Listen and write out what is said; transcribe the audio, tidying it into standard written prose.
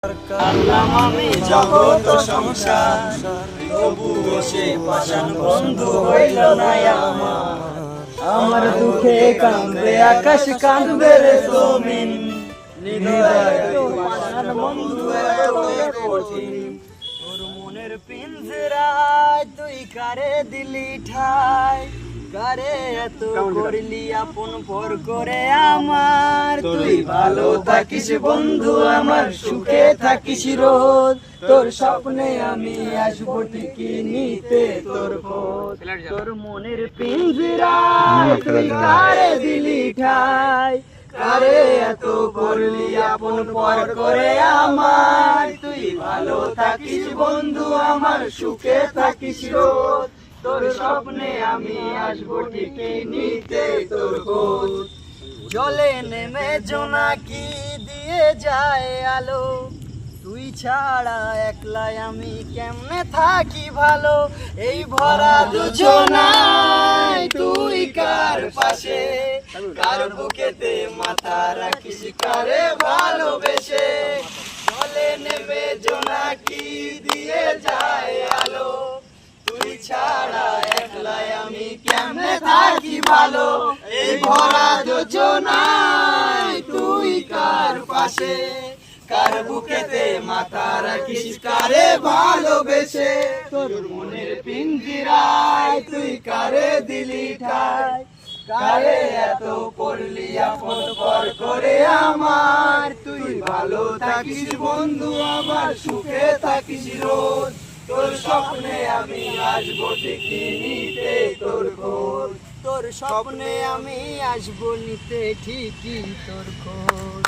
আল্লাম আমি জগৎ সংসার, তবুও সে পাষাণ বন্ধু হইল না আমার। আমার দুঃখে কাঁদবে আকাশ, কাঁদবে রে জমিন, হৃদয় পাষাণ বন্ধু এত কঠিন। তোর মনের পিঞ্জরায় তুই কারে দিলি ঠাই, কারে এত করলি আপন পর করে আমার। তুই ভালো থাকিস বন্ধু আমার, সুখে থাকিস রোজ, তোর স্বপ্নে আমি আসবো ঠিকই নিতে তোর খোঁজ। তোর মনের পিঞ্জরায় তুই কারে দিলি ঠাই, কারে এত করলি আপন পর করে আমার। তুই ভালো থাকিস বন্ধু আমার, সুখে থাকিস রোজ, তোর স্বপ্নে আমি আসবো ঠিকই নিতে তোর খোঁজ। জলে নেমে জোনাকি দিয়ে যায় আলো, তুই ছাড়া একলাই আমি কেমনে থাকি ভালো। এই ভরা দুজনায় তুই কার পাশে, কার বুকেতে মাথা রাখিস কারে ভালোবেসে। জলে নেমে জোনাকি দিয়ে যায় আলো, তুই ছাড়া একলাই আমি কেমনে থাকি ভালো। এই ভরা যোজনায় তুই কার পাশে, কার বুকেতে মাথা রাখিস কারে ভালোবেসে। তোর মনের পিঞ্জিরায় তুই কারে দিলি ঠাই, কারে এত করলি আপন পর করে আমার। তুই ভালো থাকিস বন্ধু আমার, সুখে থাকিস রোজ, তোর স্বপ্নে আমি আসবো ঠিকই নিতে তোর খোঁজ। তোর স্বপ্নে আমি আসবো নিতে ঠিকই তোর খোঁজ।